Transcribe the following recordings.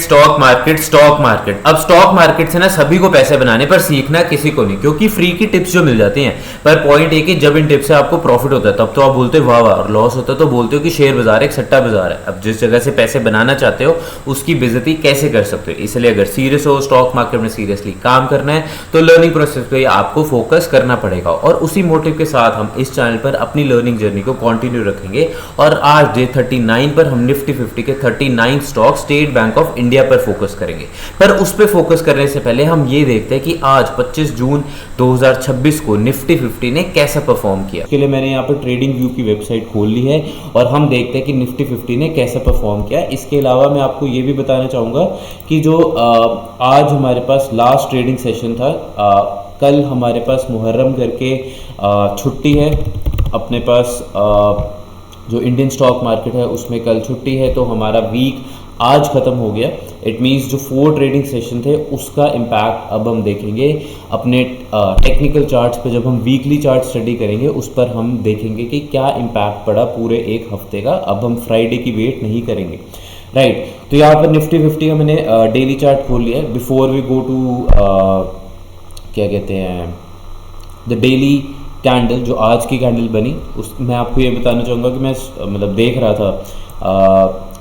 Stock market. अब stock market से ना सभी को पैसे बनाने, पर सीखना किसी को नहीं, क्योंकि फ्री की टिप्स जो मिल जाती हैं। पर पॉइंट एक ही, जब इन टिप्स से आपको प्रॉफिट होता है तब तो आप बोलते हो वाह वाह, और लॉस होता है तो बोलते हो कि शेयर बाजार एक सट्टा बाजार है। अब जिस जगह से पैसे बनाना चाहते हो उसकी बेइज्जती कैसे कर सकते हो। इसलिए अगर सीरियस हो, स्टॉक मार्केट में सीरियसली काम करना है, तो लर्निंग प्रोसेस पे आपको फोकस करना पड़ेगा। और उसी मोटिव के साथ हम इस चैनल पर अपनी लर्निंग जर्नी को कंटिन्यू रखेंगे। और आज डे 39 पर हम निफ्टी 50 के 39 stock state bank of India पर फोकस करेंगे। पर उस पर फोकस करने से पहले हम ये देखते हैं कि आज 25 जून 2026 को निफ्टी 50 ने कैसा परफॉर्म किया। इसके लिए मैंने यहाँ पर ट्रेडिंग व्यू की वेबसाइट खोल ली है और हम देखते हैं कि निफ्टी 50 ने कैसा परफॉर्म किया। इसके अलावा मैं आपको ये भी बताना चाहूँगा कि जो आज हमारे पास लास्ट ट्रेडिंग सेशन था, कल हमारे पास मुहर्रम करके छुट्टी है। अपने पास जो इंडियन स्टॉक मार्केट है उसमें कल छुट्टी है, तो हमारा वीक आज ख़त्म हो गया। इट मीन्स जो 4 ट्रेडिंग सेशन थे उसका इम्पैक्ट अब हम देखेंगे अपने टेक्निकल चार्ट्स पे। जब हम वीकली चार्ट स्टडी करेंगे उस पर हम देखेंगे कि क्या इम्पैक्ट पड़ा पूरे एक हफ्ते का। अब हम फ्राइडे की वेट नहीं करेंगे, राइट। तो यहाँ पर निफ्टी 50 का मैंने डेली चार्ट खोल लिया है। बिफोर वी गो टू क्या कहते हैं द डेली कैंडल, जो आज की कैंडल बनी, उस मैं आपको ये बताना चाहूँगा कि मैं मतलब देख रहा था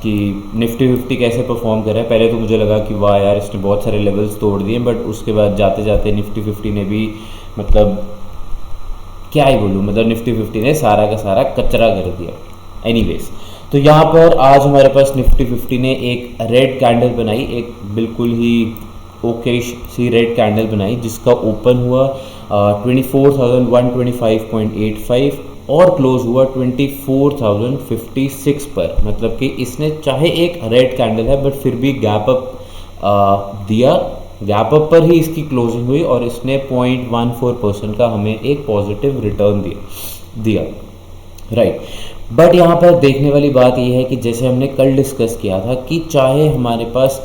कि निफ्टी 50 कैसे परफॉर्म कर रहा है। पहले तो मुझे लगा कि वाह यार, इसने बहुत सारे लेवल्स तोड़ दिए, बट उसके बाद जाते जाते निफ्टी 50 ने भी मतलब क्या ही बोलूँ, मतलब निफ्टी 50 ने सारा का सारा कचरा कर दिया। एनीवेज, तो यहाँ पर आज हमारे पास निफ्टी 50 ने एक रेड कैंडल बनाई, एक बिल्कुल ही ओके सी रेड कैंडल बनाई, जिसका ओपन हुआ 24,125.85 और क्लोज हुआ 24,056 पर। मतलब कि इसने चाहे एक रेड कैंडल है बट फिर भी गैप अप दिया। गैप अप पर ही इसकी क्लोजिंग हुई और इसने 0.14% का हमें एक पॉजिटिव रिटर्न दिया, राइट। बट यहाँ पर देखने वाली बात यह है कि जैसे हमने कल डिस्कस किया था कि चाहे हमारे पास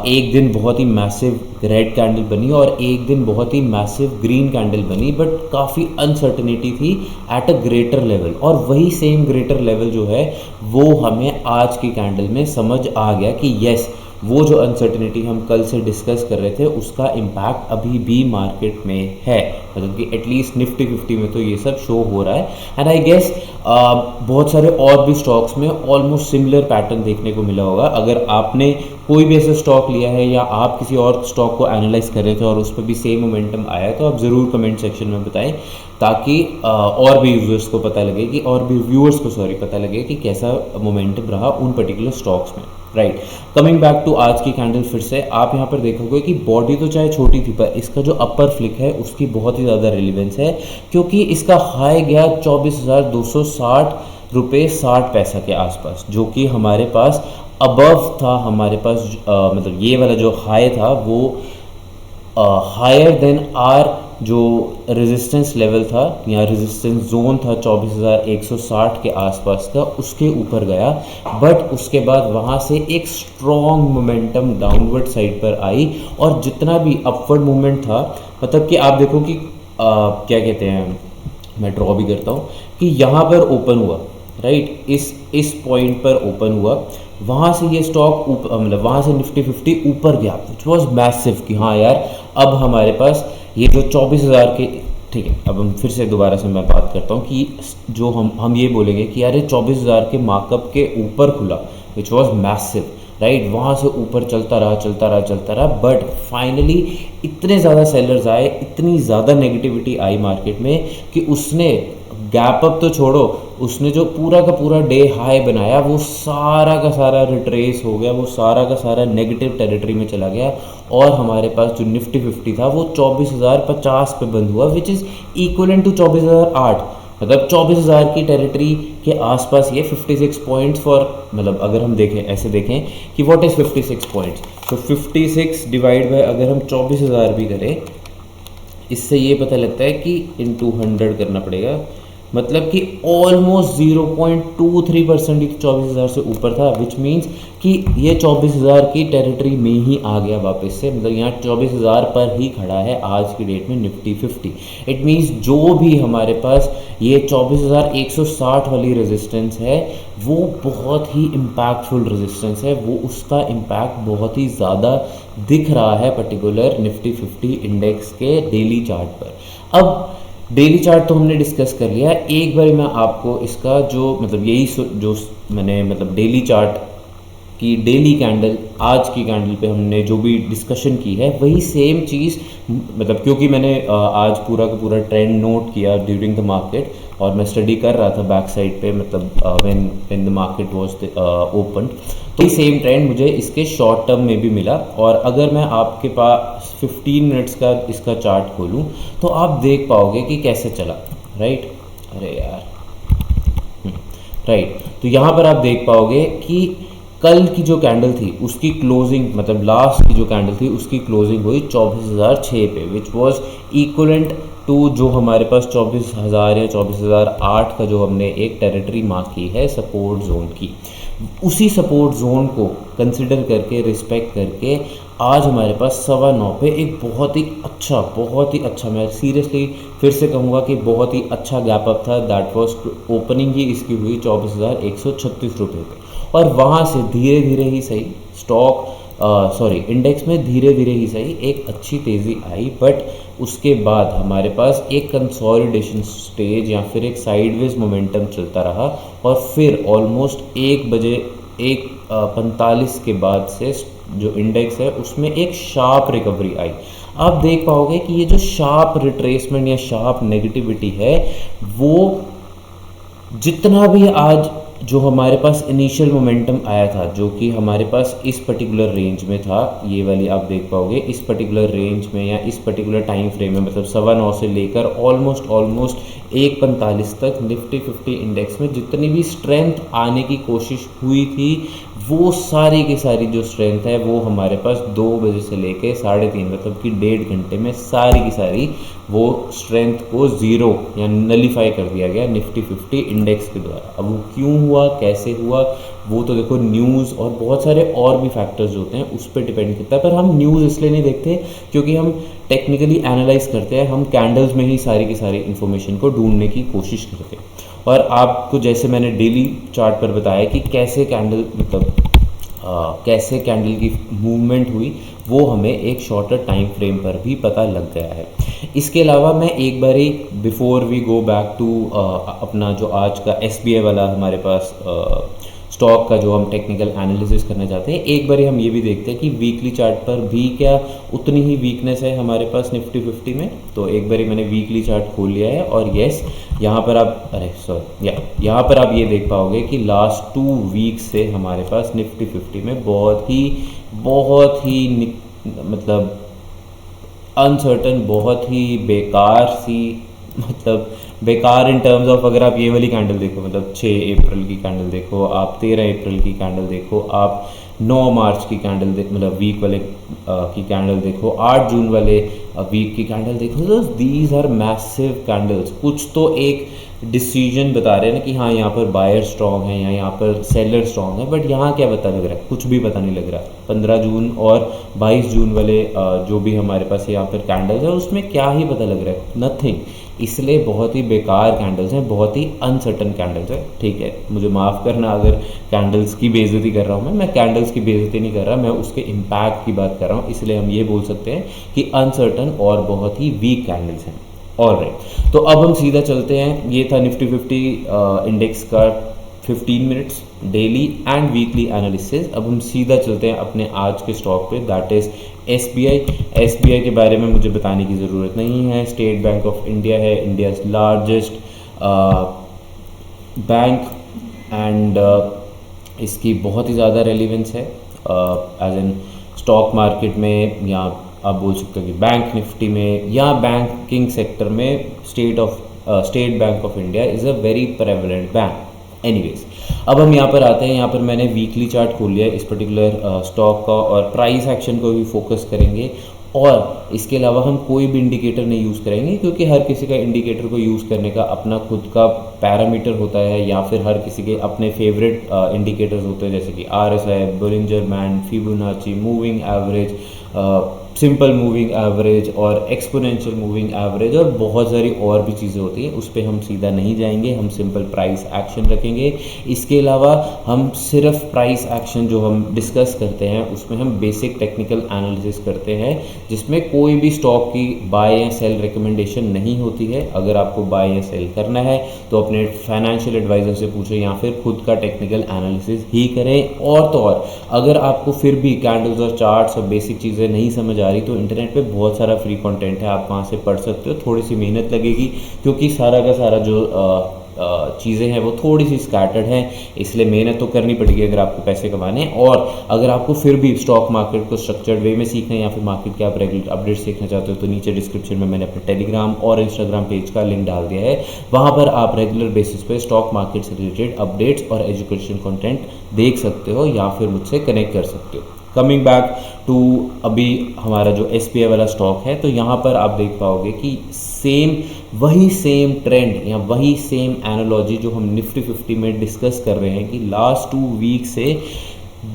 एक दिन बहुत ही मैसिव रेड कैंडल बनी और एक दिन बहुत ही मैसिव ग्रीन कैंडल बनी, बट काफ़ी अनसर्टेनिटी थी एट अ ग्रेटर लेवल। और वही सेम ग्रेटर लेवल जो है वो हमें आज की कैंडल में समझ आ गया कि यस, वो जो अनसर्टेनिटी हम कल से डिस्कस कर रहे थे उसका इम्पैक्ट अभी भी मार्केट में है। मतलब कि एटलीस्ट निफ्टी 50 में तो ये सब शो हो रहा है। एंड आई गेस बहुत सारे और भी स्टॉक्स में ऑलमोस्ट सिमिलर पैटर्न देखने को मिला होगा। अगर आपने कोई भी ऐसा स्टॉक लिया है या आप किसी और स्टॉक को एनालाइज कर रहे थे और उस पर भी सेम मोमेंटम आया, तो आप ज़रूर कमेंट सेक्शन में बताएं, ताकि और भी यूजर्स को पता लगे कि, और भी व्यूअर्स को पता लगे कि कैसा मोमेंटम रहा उन पर्टिकुलर स्टॉक्स में, राइट। कमिंग बैक टू आज की कैंडल, फिर से आप यहाँ पर देखोगे कि बॉडी तो चाहे छोटी थी पर इसका जो अपर फ्लिक है उसकी बहुत ही ज़्यादा रिलेवेंस है, क्योंकि इसका हाई गया 24,260 रुपये 60 पैसा के आसपास, जो कि हमारे पास अबव था। हमारे पास मतलब ये वाला जो हाई था वो हायर देन आर जो रेजिस्टेंस लेवल था या रेजिस्टेंस जोन था 24,160 के आसपास का, उसके ऊपर गया। बट उसके बाद वहाँ से एक स्ट्रॉन्ग मोमेंटम डाउनवर्ड साइड पर आई और जितना भी अपवर्ड मूवमेंट था, मतलब कि आप देखो कि क्या कहते हैं, मैं ड्रॉ भी करता हूँ कि यहाँ पर ओपन हुआ, राइट, इस पॉइंट पर ओपन हुआ, वहाँ से ये स्टॉक मतलब वहाँ से निफ्टी 50 ऊपर गया, विच वॉज मैसिव कि हाँ यार अब हमारे पास ये जो 24,000 के, ठीक है। अब हम फिर से दोबारा से मैं बात करता हूँ कि जो हम ये बोलेंगे कि यार ये 24,000 के मार्कअप के ऊपर खुला, विच वॉज मैसिव, राइट। वहाँ से ऊपर चलता रहा, बट फाइनली इतने ज़्यादा सेलर्स आए, इतनी ज़्यादा नेगेटिविटी आई मार्केट में कि उसने गैप अप तो छोड़ो, उसने जो पूरा का पूरा डे हाई बनाया वो सारा का सारा रिट्रेस हो गया, वो सारा का सारा नेगेटिव टेरिटरी में चला गया और हमारे पास जो निफ्टी 50 था वो 24,050 पे बंद हुआ, विच इज़ इक्वलेंट टू 24,008। मतलब 24,000 की टेरिटरी के आसपास ये 56 पॉइंट्स फॉर, मतलब अगर हम देखें, ऐसे देखें कि व्हाट इज़ 56 पॉइंट्स, तो 56 डिवाइड बाय अगर हम 24,000 भी करें, इससे ये पता लगता है कि इनटू 100 करना पड़ेगा, मतलब कि ऑलमोस्ट 0.23% ही 24,000 से ऊपर था, विच मीन्स कि ये 24,000 की टेरिटरी में ही आ गया वापस से, मतलब यहाँ 24,000 पर ही खड़ा है आज की डेट में निफ्टी 50। इट मीन्स जो भी हमारे पास ये 24,160 वाली रेजिस्टेंस है वो बहुत ही इम्पैक्टफुल रेजिस्टेंस है, वो उसका इम्पैक्ट बहुत ही ज़्यादा दिख रहा है पर्टिकुलर निफ्टी 50 इंडेक्स के डेली चार्ट पर। अब डेली चार्ट तो हमने डिस्कस कर लिया, एक बार मैं आपको इसका जो मतलब यही जो मैंने मतलब डेली चार्ट की डेली कैंडल, आज की कैंडल पे हमने जो भी डिस्कशन की है वही सेम चीज़, मतलब क्योंकि मैंने आज पूरा का पूरा ट्रेंड नोट किया ड्यूरिंग द मार्केट और मैं स्टडी कर रहा था बैक साइड पे, मतलब when the market was open, तो ये सेम ट्रेंड मुझे इसके शॉर्ट टर्म में भी मिला। और अगर मैं आपके पास 15 मिनट्स का इसका चार्ट खोलूँ तो आप देख पाओगे कि कैसे चला, राइट। अरे यार, राइट। तो यहाँ पर आप देख पाओगे कि कल की जो कैंडल थी उसकी क्लोजिंग, मतलब लास्ट की जो कैंडल थी उसकी क्लोजिंग हुई 24,006 पे, विच वॉज इक्वलेंट टू जो हमारे पास 24,000 या 24,008 का जो हमने एक टेरिटरी मार्क की है सपोर्ट जोन की, उसी सपोर्ट जोन को कंसिडर करके रिस्पेक्ट करके आज हमारे पास 9:15 पे एक बहुत ही अच्छा, मैं सीरियसली फिर से कहूँगा कि बहुत ही अच्छा गैप अप था। दैट वाज ओपनिंग ही इसकी हुई 24,136 रुपये पे, और वहाँ से धीरे धीरे ही सही इंडेक्स में धीरे धीरे ही सही एक अच्छी तेज़ी आई, बट उसके बाद हमारे पास एक कंसोलिडेशन स्टेज या फिर एक साइडवेज मोमेंटम चलता रहा, और फिर ऑलमोस्ट 1:45 के बाद से जो इंडेक्स है उसमें एक शार्प रिकवरी आई। आप देख पाओगे कि ये जो शार्प रिट्रेसमेंट या शार्प नेगेटिविटी है वो जितना भी आज जो हमारे पास इनिशियल मोमेंटम आया था, जो कि हमारे पास इस पर्टिकुलर रेंज में था, ये वाली आप देख पाओगे इस पर्टिकुलर रेंज में या इस पर्टिकुलर टाइम फ्रेम में, मतलब 9:15 से लेकर ऑलमोस्ट 1:45 तक निफ्टी 50 इंडेक्स में जितनी भी स्ट्रेंथ आने की कोशिश हुई थी वो सारी की सारी जो स्ट्रेंथ है वो हमारे पास 2 बजे से लेके 3:30, मतलब कि 1.5 घंटे में सारी की सारी वो स्ट्रेंथ को ज़ीरो या नलीफाई कर दिया गया निफ्टी 50 इंडेक्स के द्वारा। अब वो क्यों हुआ, कैसे हुआ, वो तो देखो न्यूज़ और बहुत सारे और भी फैक्टर्स जो होते हैं उस पर डिपेंड करता है, पर हम न्यूज़ इसलिए नहीं देखते क्योंकि हम टेक्निकली एनालाइज करते हैं, हम कैंडल्स में ही सारी की सारी इन्फॉर्मेशन को ढूंढने की कोशिश करते हैं। और आपको जैसे मैंने डेली चार्ट पर बताया कि कैसे कैंडल मतलब कैसे कैंडल की मूवमेंट हुई, वो हमें एक शॉर्टर टाइम फ्रेम पर भी पता लग गया है। इसके अलावा मैं एक बारी before we go back to अपना जो आज का SBI वाला हमारे पास स्टॉक का जो हम टेक्निकल एनालिसिस करना चाहते हैं, एक बारी हम ये भी देखते हैं कि वीकली चार्ट पर भी क्या उतनी ही वीकनेस है हमारे पास निफ्टी 50 में। तो एक बारी मैंने वीकली चार्ट खोल लिया है और यस, यहाँ पर आप यहाँ पर आप ये देख पाओगे कि लास्ट 2 वीक से हमारे पास निफ्टी 50 में बहुत ही मतलब अनसर्टन, बहुत ही बेकार सी, मतलब बेकार इन टर्म्स ऑफ, अगर आप ये वाली कैंडल देखो, मतलब 6 अप्रैल की कैंडल देखो, आप 13 अप्रैल की कैंडल देखो, आप 9 मार्च की कैंडल मतलब वीक वाले की कैंडल देखो, 8 जून वाले वीक की कैंडल देखो, तो दीज आर मैसिव कैंडल्स। कुछ तो एक डिसीजन बता रहे हैं ना कि हाँ यहाँ पर बायर स्ट्रॉन्ग है या यहाँ पर सेलर स्ट्रॉन्ग है, बट यहाँ क्या पता लग रहा है, कुछ भी पता नहीं लग रहा। 15 जून और 22 जून वाले जो भी हमारे पास यहाँ पर कैंडल्स है उसमें क्या ही पता लग रहा है, नथिंग। इसलिए बहुत ही बेकार कैंडल्स हैं, बहुत ही अनसर्टन कैंडल्स हैं। ठीक है, मुझे माफ़ करना अगर कैंडल्स की बेइज्जती कर रहा हूँ, मैं कैंडल्स की बेइज्जती नहीं कर रहा, मैं उसके इम्पैक्ट की बात कर रहा हूँ। इसलिए हम ये बोल सकते हैं कि अनसर्टन और बहुत ही वीक कैंडल्स हैं। ऑलराइट, तो अब हम सीधा चलते हैं, ये था निफ्टी 50 इंडेक्स का 15 minutes daily and weekly analysis. अब हम सीधा चलते हैं अपने आज के स्टॉक पे, दैट इज़ SBI के बारे में मुझे बताने की ज़रूरत नहीं है। स्टेट बैंक ऑफ इंडिया है, इंडियाज़ लार्जेस्ट बैंक, एंड इसकी बहुत ही ज़्यादा रेलिवेंस है एज एन स्टॉक मार्केट में, या आप बोल सकते हो कि बैंक निफ्टी में या बैंकिंग सेक्टर में state bank of India is a very prevalent bank. Anyways, अब हम यहाँ पर आते हैं, यहाँ पर मैंने वीकली चार्ट खोल लिया है इस पर्टिकुलर स्टॉक का, और प्राइस एक्शन को भी फोकस करेंगे और इसके अलावा हम कोई भी इंडिकेटर नहीं यूज़ करेंगे, क्योंकि हर किसी का इंडिकेटर को यूज़ करने का अपना खुद का पैरामीटर होता है, या फिर हर किसी के अपने फेवरेट इंडिकेटर्स होते हैं, जैसे कि RSI, Bollinger band, Fibonacci, moving average, simple moving average और एक्सपोनेंशियल मूविंग एवरेज, और बहुत सारी और भी चीज़ें होती हैं। उस पर हम सीधा नहीं जाएंगे, हम सिंपल प्राइस एक्शन रखेंगे। इसके अलावा हम सिर्फ प्राइस एक्शन जो हम डिस्कस करते हैं उसमें हम बेसिक टेक्निकल एनालिसिस करते हैं, जिसमें कोई भी स्टॉक की बाय या सेल रिकमेंडेशन नहीं होती है। अगर आपको बाय या सेल करना है तो अपने फाइनेंशियल एडवाइज़र से पूछें या फिर खुद का टेक्निकल एनालिसिस ही करें। और तो और अगर आपको फिर भी कैंडल्स और चार्ट्स और बेसिक चीज़ें नहीं समझ आ रही तो इंटरनेट पे बहुत सारा फ्री कंटेंट है, आप वहाँ से पढ़ सकते हो। थोड़ी सी मेहनत लगेगी, क्योंकि सारा का सारा जो चीज़ें हैं वो थोड़ी सी स्कैटर्ड हैं, इसलिए मेहनत तो करनी पड़ेगी अगर आपको पैसे कमाने हैं। और अगर आपको फिर भी स्टॉक मार्केट को स्ट्रक्चर्ड वे में सीखना है या फिर मार्केट के आप रेगुलर अपडेट सीखना चाहते हो, तो नीचे डिस्क्रिप्शन में मैंने अपने टेलीग्राम और इंस्टाग्राम पेज का लिंक डाल दिया है। वहाँ पर आप रेगुलर बेसिस पे स्टॉक मार्केट से रिलेटेड अपडेट्स और एजुकेशन कंटेंट देख सकते हो या फिर मुझसे कनेक्ट कर सकते हो। कमिंग बैक टू अभी हमारा जो SBI वाला स्टॉक है, तो यहाँ पर आप देख पाओगे कि वही सेम ट्रेंड या वही सेम एनालॉजी जो हम निफ्टी 50 में डिस्कस कर रहे हैं कि लास्ट 2 वीक से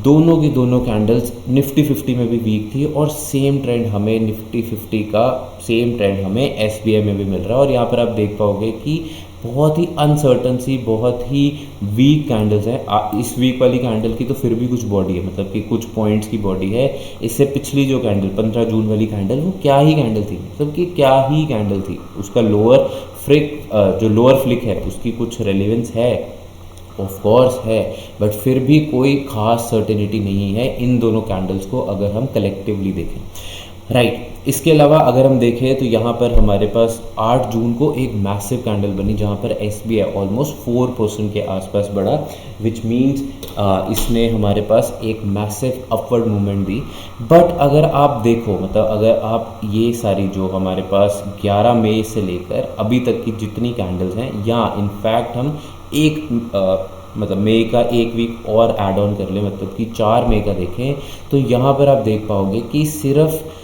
दोनों की दोनों कैंडल्स निफ्टी 50 में भी वीक थी, और सेम ट्रेंड हमें निफ्टी 50 का सेम ट्रेंड हमें SBI में भी मिल रहा है। और यहाँ पर आप देख पाओगे कि बहुत ही अनसर्टन सी, बहुत ही वीक कैंडल्स हैं। इस वीक वाली कैंडल की तो फिर भी कुछ बॉडी है, मतलब कि कुछ पॉइंट्स की बॉडी है। इससे पिछली जो कैंडल 15 जून वाली कैंडल, वो क्या ही कैंडल थी, मतलब कि क्या ही कैंडल थी। उसका लोअर फ्लिक है उसकी कुछ रेलिवेंस है, ऑफ कोर्स है, बट फिर भी कोई खास सर्टेनिटी नहीं है इन दोनों कैंडल्स को अगर हम कलेक्टिवली देखें, राइट। इसके अलावा अगर हम देखें तो यहाँ पर हमारे पास 8 जून को एक मैसिव कैंडल बनी, जहाँ पर SBI ऑलमोस्ट 4% के आसपास बढ़ा, विच मीन्स इसने हमारे पास एक massive upward movement the. But अगर आप देखो, मतलब अगर आप ये सारी जो हमारे पास 11 मई से लेकर अभी तक की जितनी कैंडल्स हैं, या इनफैक्ट हम मतलब मई का एक वीक और ऐड ऑन कर ले, मतलब कि 4 मई का देखें, तो यहाँ पर आप देख पाओगे कि सिर्फ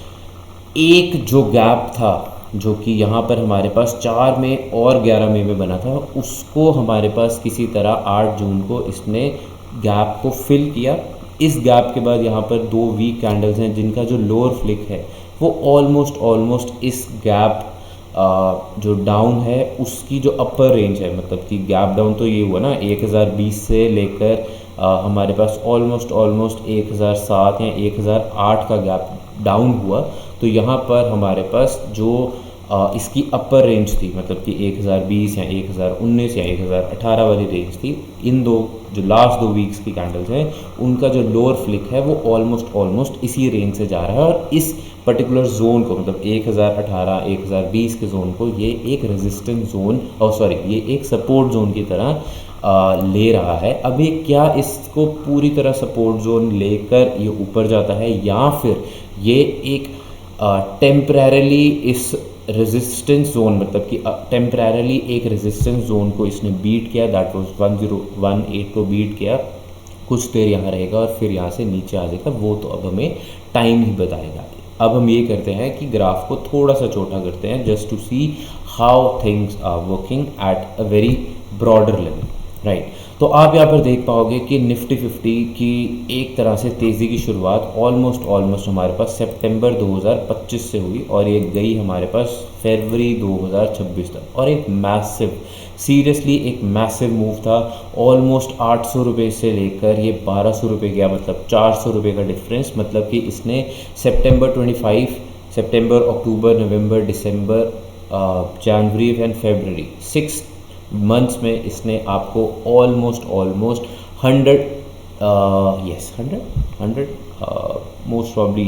एक जो गैप था जो कि यहाँ पर हमारे पास 4 मई और 11 मई में बना था, उसको हमारे पास किसी तरह 8 जून को इसने गैप को फिल किया। इस गैप के बाद यहाँ पर 2 वीक कैंडल्स हैं जिनका जो लोअर फ्लिक है वो ऑलमोस्ट इस गैप जो डाउन है उसकी जो अपर रेंज है, मतलब कि गैप डाउन तो ये हुआ ना 1020 से लेकर हमारे पास ऑलमोस्ट 1007 या 1008 का गैप डाउन हुआ। तो यहाँ पर हमारे पास जो इसकी अपर रेंज थी, मतलब कि 1020 या 1019 या 1018 वाली रेंज थी, इन दो जो लास्ट 2 वीक्स की कैंडल्स हैं उनका जो लोअर फ्लिक है वो ऑलमोस्ट इसी रेंज से जा रहा है। और इस पर्टिकुलर जोन को, मतलब 1018 1020 के जोन को ये एक रेजिस्टेंस जोन ये एक सपोर्ट जोन की तरह ले रहा है। अभी क्या इसको पूरी तरह सपोर्ट जोन लेकर ये ऊपर जाता है, या फिर ये एक टेम्परेरली इस रेजिस्टेंस जोन, मतलब कि टेम्परेरली एक रेजिस्टेंस जोन को इसने बीट किया, दैट वाज 1018 को बीट किया, कुछ देर यहाँ रहेगा और फिर यहाँ से नीचे आ जाएगा, वो तो अब हमें टाइम ही बताएगा। अब हम ये करते हैं कि ग्राफ को थोड़ा सा छोटा करते हैं, just to see how things are working at a very broader level, right. तो आप यहाँ पर देख पाओगे कि निफ्टी 50 की एक तरह से तेज़ी की शुरुआत ऑलमोस्ट हमारे पास सितंबर 2025 से हुई, और ये गई हमारे पास फरवरी 2026 तक, और एक मैसिव मूव था। ऑलमोस्ट 800 रुपये से लेकर ये 1200 रुपये गया, मतलब 400 रुपये का डिफरेंस। मतलब कि इसने सितंबर, अक्टूबर, नवंबर, दिसंबर, जनवरी एंड फरवरी 6 मंथ्स में इसने आपको ऑलमोस्ट 100 मोस्ट प्रॉब्ली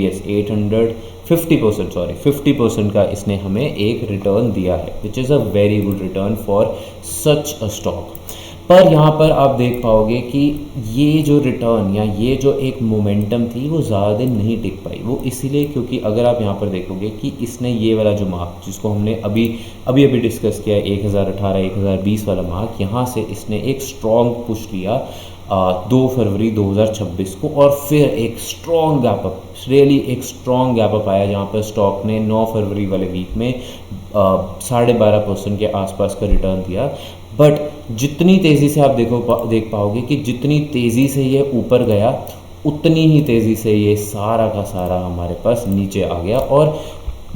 50% का इसने हमें एक रिटर्न दिया है, which is a very good return for such a stock. पर यहाँ पर आप देख पाओगे कि ये जो रिटर्न या ये जो एक मोमेंटम थी वो ज़्यादा दिन नहीं टिक पाई। वो इसीलिए क्योंकि अगर आप यहाँ पर देखोगे कि इसने ये वाला जो मार्क जिसको हमने अभी अभी अभी डिस्कस किया 1018 1020 वाला मार्क, यहाँ से इसने एक स्ट्रॉन्ग पुश लिया 2 फरवरी 2026 को, और फिर एक स्ट्रॉन्ग गैप अप, रियली एक स्ट्रॉन्ग गैप अप आया जहाँ पर स्टॉक ने 9 फरवरी वाले वीक में 12.5% के आसपास का रिटर्न दिया। बट जितनी तेज़ी से आप देख पाओगे कि जितनी तेज़ी से ये ऊपर गया उतनी ही तेज़ी से ये सारा का सारा हमारे पास नीचे आ गया। और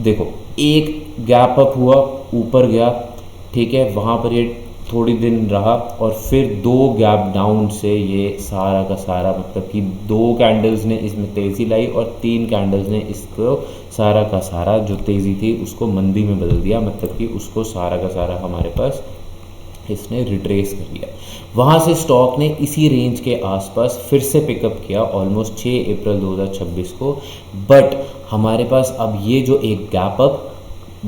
देखो, एक गैप अप हुआ, ऊपर गया, ठीक है, वहाँ पर ये थोड़ी दिन रहा, और फिर 2 गैप डाउन से ये सारा का सारा, मतलब कि 2 कैंडल्स ने इसमें तेज़ी लाई और 3 कैंडल्स ने इसको सारा का सारा जो तेज़ी थी उसको मंदी में बदल दिया, मतलब कि उसको सारा का सारा हमारे पास इसने रिट्रेस कर लिया। वहाँ से स्टॉक ने इसी रेंज के आसपास फिर से पिकअप किया ऑलमोस्ट 6 अप्रैल 2026 को। बट हमारे पास अब ये जो एक गैप अप,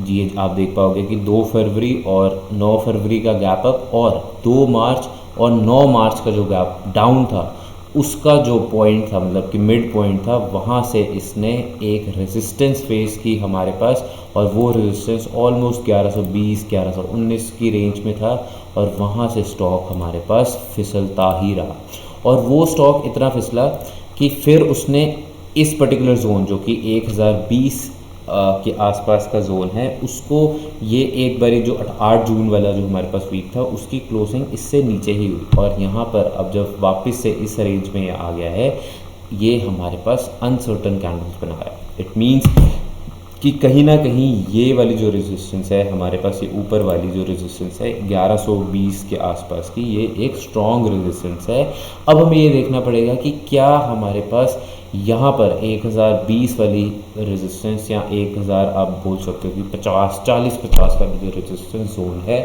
ये आप देख पाओगे कि 2 फरवरी और 9 फरवरी का गैप अप और 2 मार्च और 9 मार्च का जो गैप डाउन था उसका जो पॉइंट था, मतलब कि मिड पॉइंट था, वहाँ से इसने एक रेजिस्टेंस फेस की हमारे पास, और वो रेजिस्टेंस ऑलमोस्ट 1120 1119 की रेंज में था, और वहाँ से स्टॉक हमारे पास फिसलता ही रहा। और वो स्टॉक इतना फिसला कि फिर उसने इस पर्टिकुलर जोन जो कि 1020 के आसपास का जोन है, उसको ये एक बारी जो 8 जून वाला जो हमारे पास वीक था उसकी क्लोजिंग इससे नीचे ही हुई, और यहाँ पर अब जब वापस से इस रेंज में आ गया है, ये हमारे पास अनसर्टन कैंडल्स बना रहा है। इट मीन्स कि कहीं ना कहीं ये वाली जो रेजिस्टेंस है हमारे पास, ये ऊपर वाली जो रेजिस्टेंस है 1120 के आसपास की, ये एक स्ट्रॉन्ग रेजिस्टेंस है। अब हमें ये देखना पड़ेगा कि क्या हमारे पास यहाँ पर 1020 वाली रेजिस्टेंस, या 1000 आप बोल सकते हो कि 40-50 का जो रेजिस्टेंस जोन है,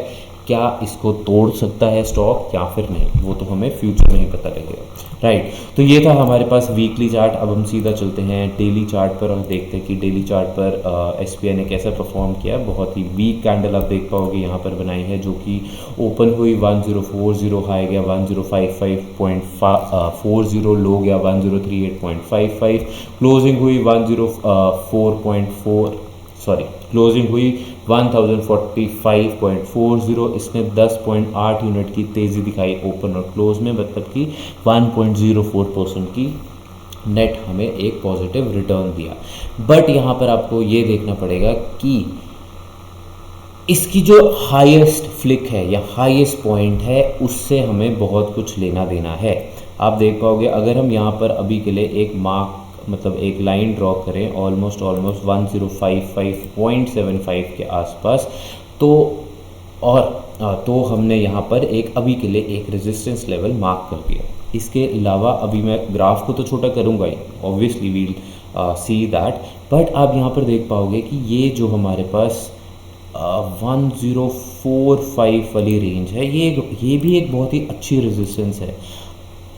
क्या इसको तोड़ सकता है स्टॉक या फिर नहीं, वो तो हमें फ्यूचर में ही पता लगेगा, राइट। तो ये था हमारे पास वीकली चार्ट। अब हम सीधा चलते हैं डेली चार्ट पर और देखते हैं कि डेली चार्ट पर एसपीआई ने कैसा परफॉर्म किया। बहुत ही वीक कैंडल आप देख पाओगे यहाँ पर बनाई है, जो कि ओपन हुई 1040, हाई गया 1055.40, लो गया 1038.55, क्लोजिंग हुई 1045.40, हुई 1045.40। इसने 10.8 यूनिट की तेज़ी दिखाई ओपन और क्लोज में, मतलब कि 1.04% की नेट हमें एक पॉजिटिव रिटर्न दिया। बट यहाँ पर आपको ये देखना पड़ेगा कि इसकी जो हाईएस्ट फ्लिक है या हाईएस्ट पॉइंट है, उससे हमें बहुत कुछ लेना देना है। आप देख पाओगे अगर हम यहाँ पर अभी के लिए एक मार्क, मतलब एक लाइन ड्रॉ करें ऑलमोस्ट 1055.75 के आसपास, तो हमने यहाँ पर एक अभी के लिए एक रेजिस्टेंस लेवल मार्क कर दिया। इसके अलावा अभी मैं ग्राफ को तो छोटा करूँगा ही, obviously we'll see that, but आप यहाँ पर देख पाओगे कि ये जो हमारे पास 1045 वाली रेंज है, ये भी एक बहुत ही अच्छी रेजिस्टेंस है।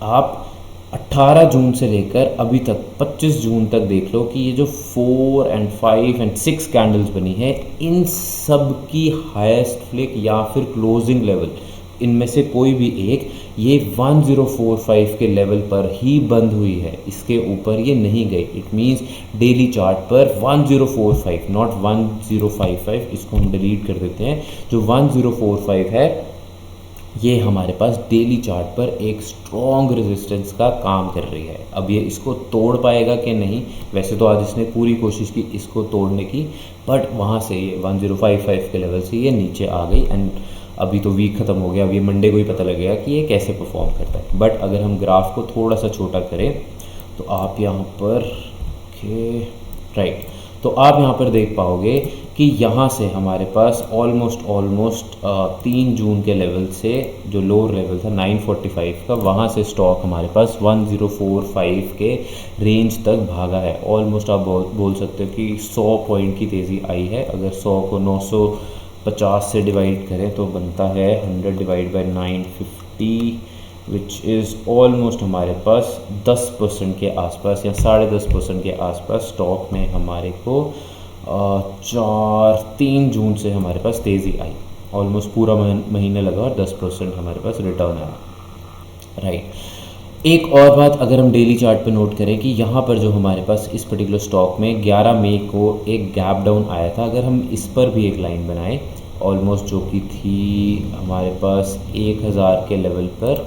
आप 18 जून से लेकर अभी तक 25 जून तक देख लो कि ये जो 4 and 5 and 6 कैंडल्स बनी है, इन सब की हाईएस्ट फ्लिक या फिर क्लोजिंग लेवल, इनमें से कोई भी एक, ये 1045 के लेवल पर ही बंद हुई है, इसके ऊपर ये नहीं गई। इट मीन्स डेली चार्ट पर 1045, नॉट 1055, इसको हम डिलीट कर देते हैं। जो 1045 है, ये हमारे पास डेली चार्ट पर एक स्ट्रॉन्ग रेजिस्टेंस का काम कर रही है। अब ये इसको तोड़ पाएगा कि नहीं, वैसे तो आज इसने पूरी कोशिश की इसको तोड़ने की, बट वहाँ से ये 1055 के लेवल से ये नीचे आ गई। एंड अभी तो वीक ख़त्म हो गया, अभी मंडे को ही पता लगेगा कि ये कैसे परफॉर्म करता है। बट अगर हम ग्राफ को थोड़ा सा छोटा करें तो आप यहाँ पर राइट, तो आप यहाँ पर देख पाओगे कि यहाँ से हमारे पास ऑलमोस्ट 3 जून के लेवल से जो लोअर लेवल था 945 का, वहाँ से स्टॉक हमारे पास 1045 के रेंज तक भागा है। ऑलमोस्ट आप बोल सकते हो कि 100 पॉइंट की तेज़ी आई है। अगर 100 को 950 से डिवाइड करें तो बनता है 100 divide by 950, which is almost हमारे पास 10% के आसपास या 10.5% के आसपास स्टॉक में हमारे को 3 जून से हमारे पास तेज़ी आई। ऑलमोस्ट पूरा महीना लगा और 10% हमारे पास रिटर्न आया, राइट। एक और बात अगर हम डेली चार्ट पे नोट करें कि यहाँ पर जो हमारे पास इस पर्टिकुलर स्टॉक में 11 मई को एक गैप डाउन आया था, अगर हम इस पर भी एक लाइन बनाएं ऑलमोस्ट जो कि थी हमारे पास 1000 के लेवल पर,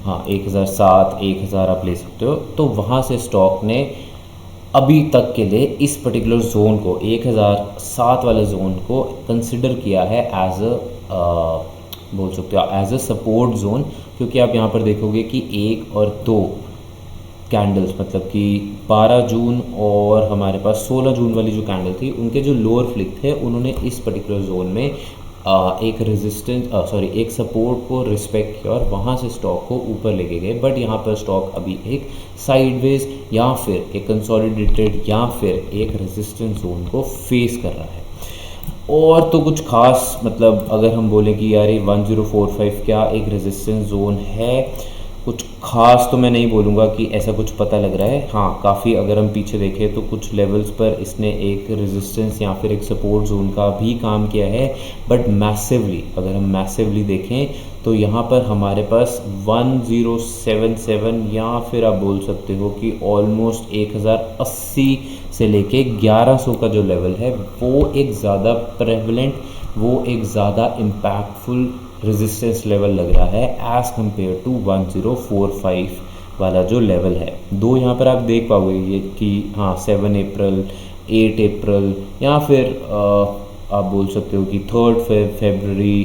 हाँ 1007 1000 आप ले सकते हो, तो वहाँ से स्टॉक ने अभी तक के लिए इस पर्टिकुलर जोन को 1007 वाले जोन को कंसिडर किया है एज बोल सकते हो एज अ सपोर्ट जोन, क्योंकि आप यहाँ पर देखोगे कि 1 और 2 कैंडल्स मतलब कि 12 जून और हमारे पास 16 जून वाली जो कैंडल थी उनके जो लोअर फ्लिक थे उन्होंने इस पर्टिकुलर जोन में एक एक सपोर्ट को रिस्पेक्ट किया और वहाँ से स्टॉक को ऊपर लेके गए। बट यहाँ पर स्टॉक अभी एक साइडवेज या फिर एक कंसोलिडेटेड या फिर एक रेजिस्टेंस जोन को फेस कर रहा है। और तो कुछ खास मतलब अगर हम बोले कि यार ये 1045 क्या एक रेजिस्टेंस जोन है, कुछ खास तो मैं नहीं बोलूँगा कि ऐसा कुछ पता लग रहा है। हाँ काफ़ी अगर हम पीछे देखें तो कुछ लेवल्स पर इसने एक रेजिस्टेंस या फिर एक सपोर्ट जोन का भी काम किया है, बट मैसिवली अगर हम मैसिवली देखें तो यहाँ पर हमारे पास 1077 या फिर आप बोल सकते हो कि ऑलमोस्ट 1080 से लेके 1100 का जो लेवल है वो एक ज़्यादा प्रेवलेंट, वो एक ज़्यादा इम्पैक्टफुल रेजिस्टेंस लेवल लग रहा है एज़ कम्पेयर टू 1045 वाला जो लेवल है। दो यहाँ पर आप देख पाओगे ये कि हाँ 7 अप्रैल 8 अप्रैल या फिर आप बोल सकते हो कि 3 फरवरी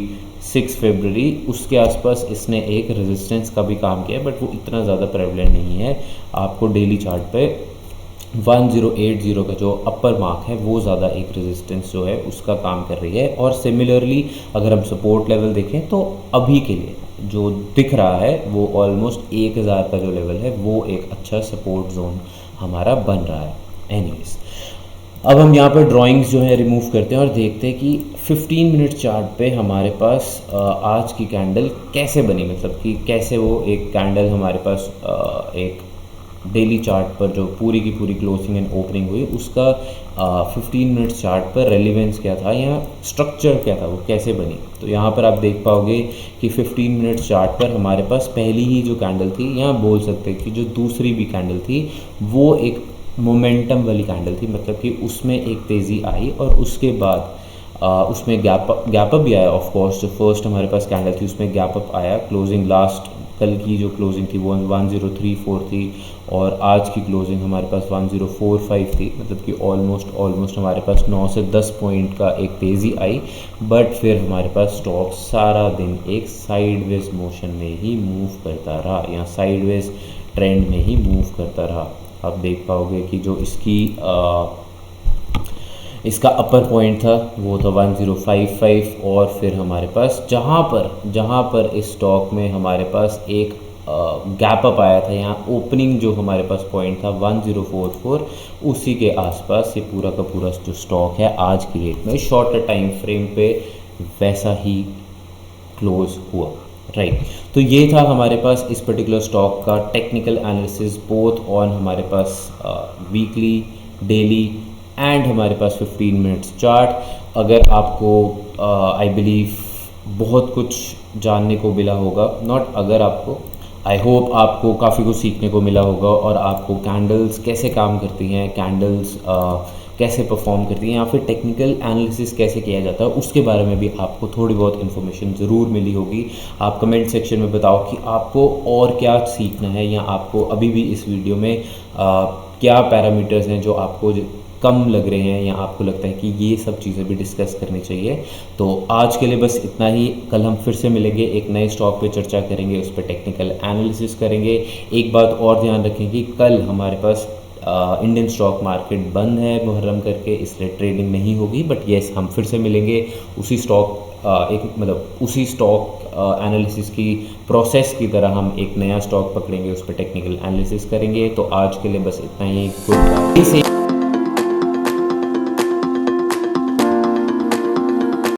6 फरवरी उसके आसपास इसने एक रेजिस्टेंस का भी काम किया है, बट वो इतना ज़्यादा प्रेवलेंट नहीं है। आपको डेली चार्ट पे 1080 का जो अपर मार्क है वो ज़्यादा एक रेजिस्टेंस जो है उसका काम कर रही है। और सिमिलरली अगर हम सपोर्ट लेवल देखें तो अभी के लिए जो दिख रहा है वो ऑलमोस्ट 1000 का जो लेवल है वो एक अच्छा सपोर्ट जोन हमारा बन रहा है। एनीवेज अब हम यहाँ पर ड्राइंग्स जो है रिमूव करते हैं और देखते हैं कि 15 मिनट चार्ट पे हमारे पास आज की कैंडल कैसे बनी, मतलब कि कैसे वो एक कैंडल हमारे पास एक डेली चार्ट पर जो पूरी की पूरी क्लोजिंग एंड ओपनिंग हुई उसका 15 मिनट चार्ट पर रेलिवेंस क्या था या स्ट्रक्चर क्या था, वो कैसे बनी। तो यहाँ पर आप देख पाओगे कि 15 मिनट चार्ट पर हमारे पास पहली ही जो कैंडल थी, यहाँ बोल सकते हैं कि जो दूसरी भी कैंडल थी वो एक मोमेंटम वाली कैंडल थी, मतलब कि उसमें एक तेज़ी आई और उसके बाद उसमें गैप अप भी आया। ऑफ कोर्स जो फर्स्ट हमारे पास कैंडल थी उसमें गैप अप आया, क्लोजिंग लास्ट कल की जो क्लोजिंग थी वो 1034 थी और आज की क्लोजिंग हमारे पास 1045 थी, मतलब कि ऑलमोस्ट हमारे पास 9 से 10 पॉइंट का एक तेज़ी आई। बट फिर हमारे पास स्टॉक सारा दिन एक साइडवेज मोशन में ही मूव करता रहा या साइडवेज ट्रेंड में ही मूव करता रहा। आप देख पाओगे कि जो इसका अपर पॉइंट था वो था 1055 और फिर हमारे पास जहाँ पर इस स्टॉक में हमारे पास एक गैप अप आया था, यहाँ ओपनिंग जो हमारे पास पॉइंट था 1044, उसी के आसपास ये पूरा का पूरा जो स्टॉक है आज की डेट में शॉर्टर टाइम फ्रेम पे वैसा ही क्लोज हुआ, राइट। तो ये था हमारे पास इस पर्टिकुलर स्टॉक का टेक्निकल एनालिसिस बोथ ऑन हमारे पास वीकली, डेली एंड हमारे पास 15 मिनट्स चार्ट। अगर आपको आई बिलीव बहुत कुछ जानने को मिला होगा, नॉट अगर आपको, आई होप आपको काफ़ी कुछ सीखने को मिला होगा और आपको कैंडल्स कैसे काम करती हैं, कैंडल्स कैसे परफॉर्म करती हैं या फिर टेक्निकल एनालिसिस कैसे किया जाता है उसके बारे में भी आपको थोड़ी बहुत इन्फॉर्मेशन ज़रूर मिली होगी। आप कमेंट सेक्शन में बताओ कि आपको और क्या सीखना है या आपको अभी भी इस वीडियो में क्या पैरामीटर्स हैं जो आपको कम लग रहे हैं या आपको लगता है कि ये सब चीज़ें भी डिस्कस करनी चाहिए। तो आज के लिए बस इतना ही। कल हम फिर से मिलेंगे, एक नए स्टॉक पे चर्चा करेंगे, उस पर टेक्निकल एनालिसिस करेंगे। एक बात और ध्यान रखें कि कल हमारे पास इंडियन स्टॉक मार्केट बंद है मुहर्रम करके, इसलिए ट्रेडिंग नहीं होगी। बट येस हम फिर से मिलेंगे उसी उसी स्टॉक एनालिसिस की प्रोसेस की तरह हम एक नया स्टॉक पकड़ेंगे, उस पर टेक्निकल एनालिसिस करेंगे। तो आज के लिए बस इतना ही। Good bye.